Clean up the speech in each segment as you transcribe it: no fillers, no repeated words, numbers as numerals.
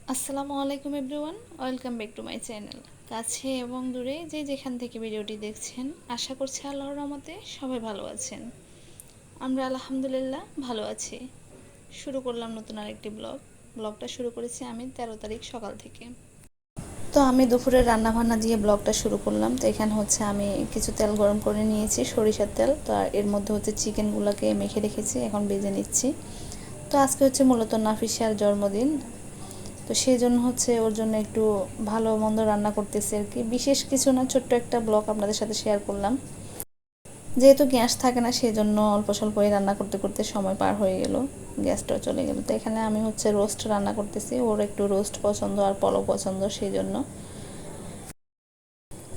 আসসালামু আলাইকুম everyone, welcome back to my channel. কাছে এবং দূরে যে যেখান থেকে ভিডিওটি দেখছেন, আশা করছি আল্লাহর রহমতে সবাই ভালো আছেন। আমরা আলহামদুলিল্লাহ ভালো আছি। শুরু করলাম নতুন আরেকটি ব্লগটা শুরু করেছি আমি 13 তারিখ সকাল থেকে। তো আমি দুপুরে রান্না বান্না দিয়ে ব্লগটা শুরু করলাম। তো এখানে হচ্ছে আমি কিছু তেল গরম করে নিয়েছি, সরিষার তেল। তো আর এর মধ্যে হচ্ছে চিকেনগুলোকে মেখে রেখেছি, এখন ভেজে নিচ্ছি। তো আজকে হচ্ছে মূলত নাফিসার জন্মদিন, তো সেই জন্য হচ্ছে ওর জন্য একটু ভালো মন্দ রান্না করতেছি আর কি। বিশেষ কিছু না, ছোট্ট একটা ব্লগ আপনাদের সাথে শেয়ার করলাম। যেহেতু গ্যাস থাকে না, সেই জন্য অল্প স্বল্পই রান্না করতে করতে সময় পার হয়ে গেল, গ্যাসটাও চলে গেল। তো এখানে আমি হচ্ছে রোস্ট রান্না করতেছি, ওর একটু রোস্ট পছন্দ আর পোলাও পছন্দ, সেই জন্য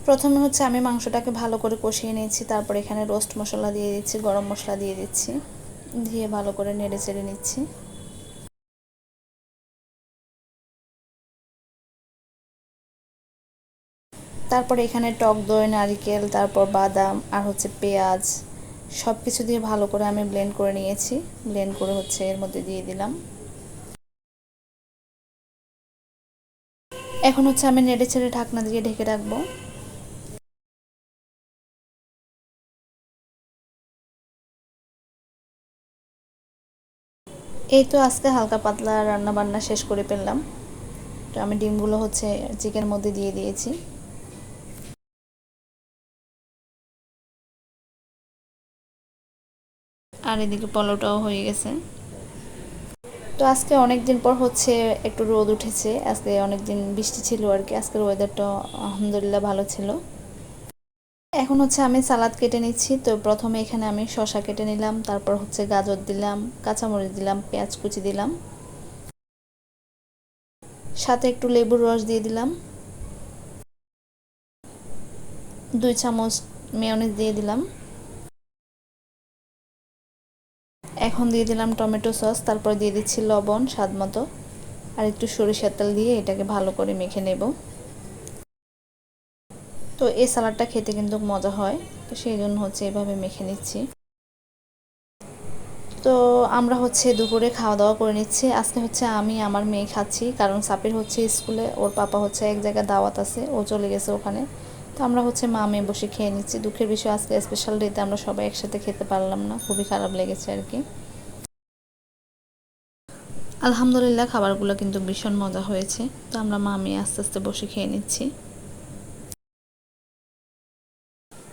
প্রথমে হচ্ছে আমি মাংসটাকে ভালো করে কষিয়ে নিয়েছি। তারপর এখানে রোস্ট মশলা দিয়ে দিচ্ছি, গরম মশলা দিয়ে দিচ্ছি, দিয়ে ভালো করে নেড়ে চেড়ে নিচ্ছি। তারপর এখানে টক দই, নারিকেল, তারপর বাদাম আর হচ্ছে পেঁয়াজ সব কিছু দিয়ে ভালো করে আমি ব্লেন্ড করে নিয়েছি। ব্লেন্ড করে হচ্ছে এর মধ্যে দিয়ে দিলাম। এখন হচ্ছে আমি নেড়ে ছেড়ে ঢাকনা দিয়ে ঢেকে রাখবো। এই তো আজকে হালকা পাতলা রান্না বান্না শেষ করে ফেললাম। তো আমি ডিমগুলো হচ্ছে চিকেনের মধ্যে দিয়ে দিয়েছি। আর এদিকে পোলাওটাও হয়ে গেছে। তো আজকে অনেক দিন পর হচ্ছে একটু রোদ উঠেছে, আজকে অনেক দিন বৃষ্টি ছিল আর কি। আজকের ওয়েদারটা আলহামদুলিল্লাহ ভালো ছিল। এখন হচ্ছে আমি সালাদ কেটে নিচ্ছি। তো প্রথমে এখানে আমি শসা কেটে নিলাম, তারপর হচ্ছে গাজর দিলাম, কাঁচামরিচ দিলাম, পেঁয়াজ কুচি দিলাম, সাথে একটু লেবুর রস দিয়ে দিলাম, 2 চামচ মেয়োনিজ দিয়ে দিলাম। এখন দিয়ে দিলাম টমেটো সস, তারপর দিয়ে দিচ্ছি লবণ স্বাদ মতো, আর একটু সরিষার তেল দিয়ে এটাকে ভালো করে মেখে নেব। তো এই সালাডটা খেতে কিন্তু মজা হয়, তো সেই জন্য হচ্ছে এভাবে মেখে নিচ্ছি। তো আমরা হচ্ছে দুপুরে খাওয়া দাওয়া করে নিচ্ছি। আজকে হচ্ছে আমি আমার মেয়ে খাচ্ছি, কারণ সাপির হচ্ছে স্কুলে ওর পাপা হচ্ছে এক জায়গায় দাওয়াত আছে, ও চলে গেছে ওখানে। তো আমরা হচ্ছে মা মেয়ে বসে খেয়ে নিচ্ছি। দুঃখের বিষয় আজকে স্পেশাল ডেতে আমরা সবাই একসাথে খেতে পারলাম না, খুবই খারাপ লেগেছে আর কি। আলহামদুলিল্লাহ খাবারগুলো কিন্তু ভীষণ মজা হয়েছে। তো আমরা মা মেয়ে আস্তে আস্তে বসে খেয়ে নিচ্ছি।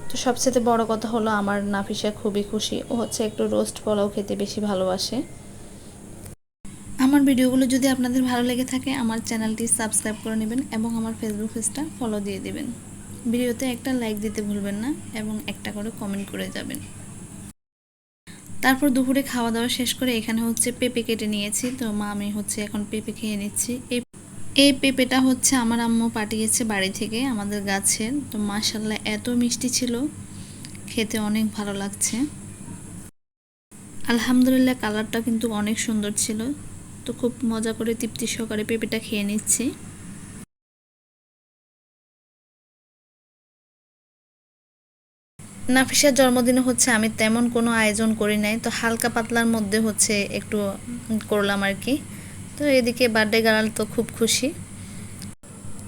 তো সবচেয়ে বড় কথা হলো আমার নাফিসা খুবই খুশি, ও হচ্ছে একটু রোস্ট পোলাও খেতে বেশি ভালোবাসে। আমার ভিডিওগুলো যদি আপনাদের ভালো লেগে থাকে, আমার চ্যানেলটি সাবস্ক্রাইব করে নেবেন এবং আমার ফেসবুক পেজটা ফলো দিয়ে দেবেন। ভিডিওতে একটা লাইক দিতে ভুলবেন না এবং একটা করে কমেন্ট করে যাবেন। তারপর দুপুরে খাওয়া দাওয়া শেষ করে এখানে হচ্ছে পেঁপে কেটে নিয়েছি। তো মা আমি হচ্ছে এখন পেঁপে খেয়ে নিচ্ছি। এই পেঁপেটা হচ্ছে আমার আম্মু পাঠিয়েছে বাড়ি থেকে, আমাদের গাছের। তো মাশাল্লাহ এত মিষ্টি ছিল, খেতে অনেক ভালো লাগছে। আলহামদুলিল্লাহ কালারটা কিন্তু অনেক সুন্দর ছিল। তো খুব মজা করে তৃপ্তি সহকারে পেঁপেটা খেয়ে নিচ্ছি। নাফিসার জন্মদিনে হচ্ছে আমি তেমন কোনো আয়োজন করি নাই, তো হালকা পাতলার মধ্যে হচ্ছে একটু করলাম আর কি। তো এদিকে বার্থডে গার্ল তো খুব খুশি।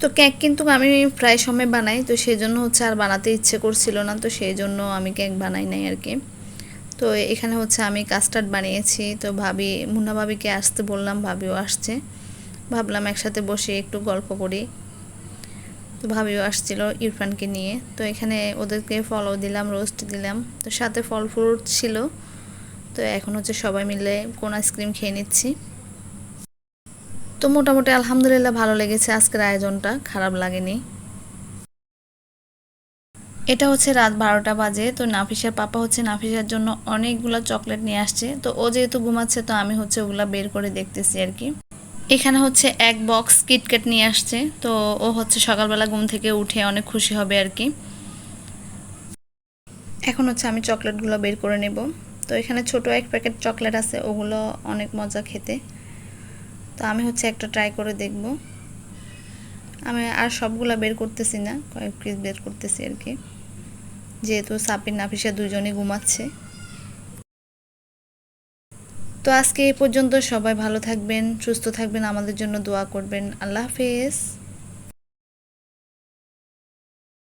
তো কেক কিন্তু আমি প্রায় সময় বানাই, তো সেই জন্য হচ্ছে আর বানাতে ইচ্ছে করছিল না, তো সেই জন্য আমি কেক বানাই নাই আর কি। তো এখানে হচ্ছে আমি কাস্টার্ড বানিয়েছি। তো ভাবি, মুন্না ভাবিকে আসতে বললাম, ভাবিও আসছে। ভাবলাম একসাথে বসে একটু গল্প করি। তো ভাবিও আসছিল ইরফানকে নিয়ে। তো এখানে ওদেরকে ফলও দিলাম, রোস্ট দিলাম, তো সাথে ফল ফ্রুট ছিল। তো এখন হচ্ছে সবাই মিলে কোন আইসক্রিম খেয়ে নিচ্ছি। তো মোটামুটি আলহামদুলিল্লাহ ভালো লেগেছে, আজকের আয়োজনটা খারাপ লাগেনি। এটা হচ্ছে রাত 12টা বাজে। তো নাফিসার পাপা হচ্ছে নাফিসার জন্য অনেকগুলো চকলেট নিয়ে আসছে। তো ও যেহেতু ঘুমাচ্ছে, তো আমি হচ্ছে ওগুলা বের করে দেখতেছি আর কি। এখানে হচ্ছে এক বক্স কিটক্যাট নিয়ে আসছে। তো ও হচ্ছে সকালবেলা ঘুম থেকে উঠে অনেক খুশি হবে আর কি। এখন হচ্ছে আমি চকলেটগুলো বের করে নেব। তো এখানে ছোট এক প্যাকেট চকলেট আছে, ওগুলো অনেক মজা খেতে। তো আমি হচ্ছে একটা ট্রাই করে দেখব। আমি আর সবগুলা বের করতেছি না, কয়েক পিস বের করতেছি আর কি, যেহেতু সাপির নাফিসা দুজনেই ঘুমাচ্ছে। তো আজকে এই পর্যন্ত, সবাই ভালো থাকবেন, সুস্থ থাকবেন, আমাদের জন্য দোয়া করবেন। আল্লাহ হাফেজ।